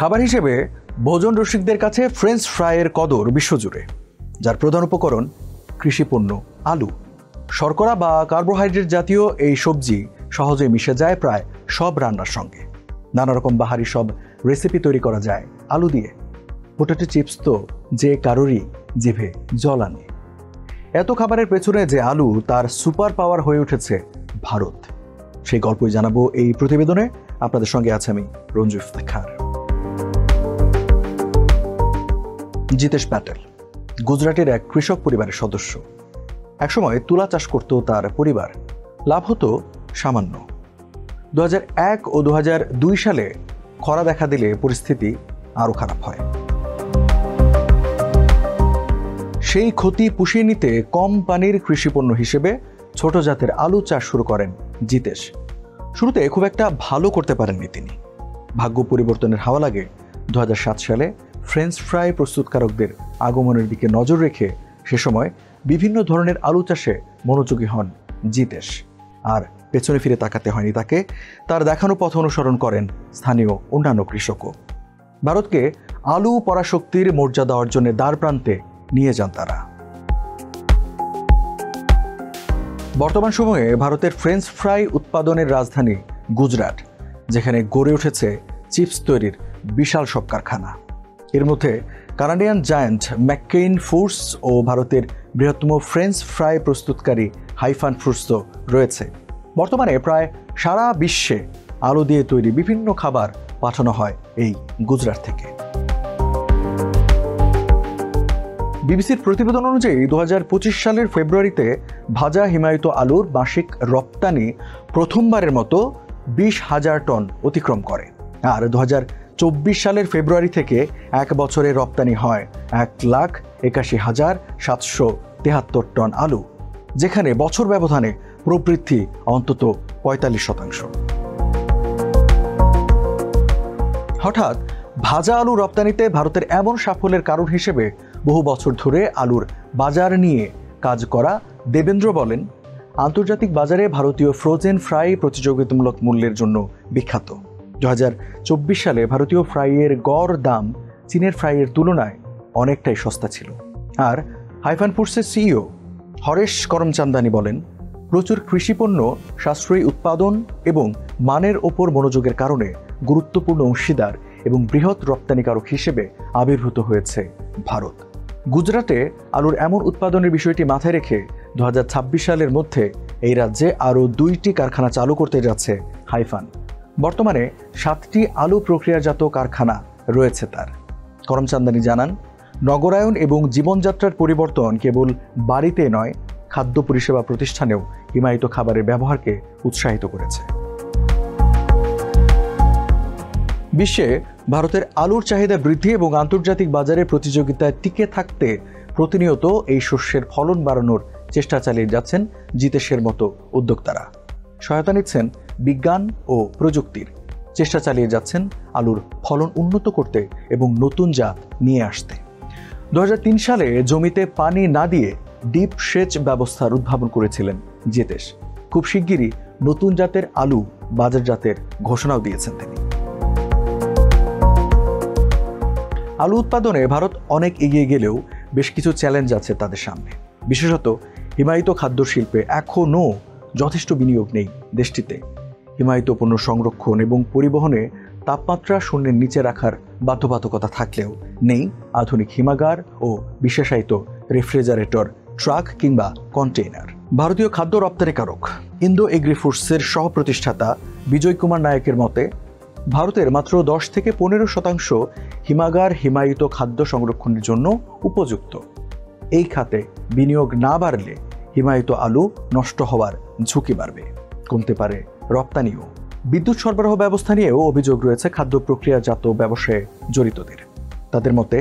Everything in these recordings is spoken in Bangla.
খাবার হিসেবে ভোজন রসিকদের কাছে ফ্রেঞ্চ ফ্রাইয়ের কদর বিশ্বজুড়ে, যার প্রধান উপকরণ কৃষিপণ্য আলু। শর্করা বা কার্বোহাইড্রেট জাতীয় এই সবজি সহজে মিশে যায় প্রায় সব রান্নার সঙ্গে। নানা রকম বাহারি সব রেসিপি তৈরি করা যায় আলু দিয়ে। পোটেটো চিপস তো যে কারোরই জিভে জল আনে। এত খাবারের পেছনে যে আলু, তার সুপার পাওয়ার হয়ে উঠেছে ভারত। সেই গল্পই জানাবো এই প্রতিবেদনে। আপনাদের সঙ্গে আছে আমি রঞ্জু ইফতেখার। জিতেশ প্যাটেল গুজরাটের এক কৃষক পরিবারের সদস্য। একসময় তুলা চাষ করত তার পরিবার, লাভ হতো সামান্য। 2001 ও 2002 সালে খরা দেখা দিলে পরিস্থিতি আরও খারাপ হয়। সেই ক্ষতি পুষিয়ে নিতে কম পানির কৃষিপণ্য হিসেবে ছোট জাতের আলু চাষ শুরু করেন জিতেশ। শুরুতে খুব একটা ভালো করতে পারেননি তিনি। ভাগ্য পরিবর্তনের হাওয়া লাগে 2007 সালে ফ্রেঞ্চ ফ্রাই প্রস্তুতকারকদের আগমনের দিকে নজর রেখে সে সময় বিভিন্ন ধরনের আলু চাষে মনোযোগী হন জিতেশ। আর পেছনে ফিরে তাকাতে হয়নি তাকে। তার দেখানো পথ অনুসরণ করেন স্থানীয় অন্যান্য কৃষকও। ভারতকে আলু পরাশক্তির মর্যাদা অর্জনের দ্বার প্রান্তে নিয়ে যান তারা। বর্তমান সময়ে ভারতের ফ্রেঞ্চ ফ্রাই উৎপাদনের রাজধানী গুজরাট, যেখানে গড়ে উঠেছে চিপস তৈরির বিশাল সব কারখানা। এর মধ্যে কানাডিয়ান জায়ান্ট ম্যাককেইন ফুডস ও ভারতের বৃহত্তম ফ্রেঞ্চ ফ্রাই প্রস্তুতকারী হাইফান ফুডসও রয়েছে। বর্তমানে প্রায় সারা বিশ্বে আলু দিয়ে তৈরি বিভিন্ন খাবার পাঠানো হয় এই গুজরাট থেকে। বিবিসির প্রতিবেদন অনুযায়ী 2025 সালের ফেব্রুয়ারিতে ভাজা হিমায়িত আলুর মাসিক রপ্তানি প্রথমবারের মতো 20,000 টন অতিক্রম করে। আর 2024 সালের ফেব্রুয়ারি থেকে এক বছরে রপ্তানি হয় 1,81,773 টন আলু, যেখানে বছর ব্যবধানে প্রবৃদ্ধি অন্তত 45%। হঠাৎ ভাজা আলু রপ্তানিতে ভারতের এমন সাফল্যের কারণ হিসেবে বহু বছর ধরে আলুর বাজার নিয়ে কাজ করা দেবেন্দ্র বলেন, আন্তর্জাতিক বাজারে ভারতীয় ফ্রোজেন ফ্রাই প্রতিযোগিতামূলক মূল্যের জন্য বিখ্যাত। 2024 সালে ভারতীয় ফ্রাইয়ের গড় দাম চীনের ফ্রাইয়ের তুলনায় অনেকটাই সস্তা ছিল। আর হাইফান ফুডসের সিইও হরেশ করমচান্দানি বলেন, প্রচুর কৃষিপণ্য সাশ্রয়ী উৎপাদন এবং মানের ওপর মনোযোগের কারণে গুরুত্বপূর্ণ অংশীদার এবং বৃহৎ রপ্তানিকারক হিসেবে আবির্ভূত হয়েছে ভারত। গুজরাটে আলুর এমন উৎপাদনের বিষয়টি মাথায় রেখে 2026 সালের মধ্যে এই রাজ্যে আরও 2টি কারখানা চালু করতে যাচ্ছে হাইফান। বর্তমানে 7টি আলু প্রক্রিয়াজাত কারখানা রয়েছে তার। করমচান্দানি জানান, নগরায়ন এবং জীবনযাত্রার পরিবর্তন কেবল বাড়িতে নয়, খাদ্য পরিষেবা প্রতিষ্ঠানেও হিমায়িত খাবারের ব্যবহারকে উৎসাহিত করেছে। বিশ্বে ভারতের আলুর চাহিদা বৃদ্ধি এবং আন্তর্জাতিক বাজারে প্রতিযোগিতায় টিকে থাকতে প্রতিনিয়ত এই শস্যের ফলন বাড়ানোর চেষ্টা চালিয়ে যাচ্ছেন জিতেশের মতো উদ্যোক্তারা। সহায়তা নিচ্ছেন বিজ্ঞান ও প্রযুক্তির। চেষ্টা চালিয়ে যাচ্ছেন আলুর ফলন উন্নত করতে এবং নতুন জাত নিয়ে আসতে। 2003 সালে জমিতে পানি না দিয়ে ডিপ সেচ ব্যবস্থার উদ্ভাবন করেছিলেন জিতেশ। খুব শিগগিরই নতুন জাতের আলু বাজারজাতের ঘোষণাও দিয়েছেন তিনি। আলু উৎপাদনে ভারত অনেক এগিয়ে গেলেও বেশ কিছু চ্যালেঞ্জ আছে তাদের সামনে। বিশেষত হিমায়িত খাদ্য শিল্পে এখনও যথেষ্ট বিনিয়োগ নেই দেশটিতে। হিমায়িত পণ্য সংরক্ষণ এবং পরিবহনে তাপমাত্রা শূন্যের নিচে রাখার বাধ্যবাধকতা থাকলেও নেই আধুনিক হিমাগার ও বিশেষায়িত রেফ্রিজারেটর, ট্রাক কিংবা কন্টেইনার। ভারতীয় খাদ্য রপ্তানিকারক ইন্দো এগ্রি ফুডসের সহ প্রতিষ্ঠাতা বিজয় কুমার নায়কের মতে, ভারতের মাত্র 10 থেকে 15% হিমাগার হিমায়িত খাদ্য সংরক্ষণের জন্য উপযুক্ত। এই খাতে বিনিয়োগ না বাড়লে হিমায়িত আলু নষ্ট হওয়ার ঝুঁকি বাড়বে, কমতে পারে রপ্তানিও। বিদ্যুৎ সরবরাহ ব্যবস্থা নিয়েও অভিযোগ রয়েছে খাদ্য প্রক্রিয়াজাত ব্যবসায়ে জড়িতদের। তাদের মতে,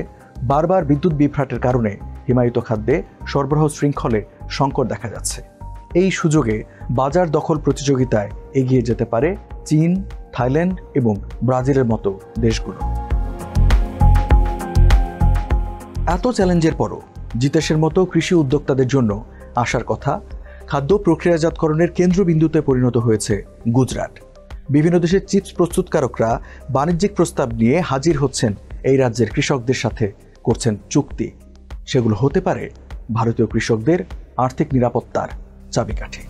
বারবার বিদ্যুৎ বিভ্রাটের কারণে হিমায়িত খাদ্যে সরবরাহ শৃঙ্খলে সংকট দেখা যাচ্ছে। এই সুযোগে বাজার দখল প্রতিযোগিতায় এগিয়ে যেতে পারে চীন, থাইল্যান্ড এবং ব্রাজিলের মতো দেশগুলো। এত চ্যালেঞ্জের পরও জিতেশের মতো কৃষি উদ্যোক্তাদের জন্য আসার কথা। খাদ্য প্রক্রিয়াজাতকরণের কেন্দ্রবিন্দুতে পরিণত হয়েছে গুজরাট। বিভিন্ন দেশের চিপস প্রস্তুতকারকরা বাণিজ্যিক প্রস্তাব নিয়ে হাজির হচ্ছেন এই রাজ্যের কৃষকদের সাথে, করছেন চুক্তি। সেগুলো হতে পারে ভারতীয় কৃষকদের আর্থিক নিরাপত্তার চাবিকাঠি।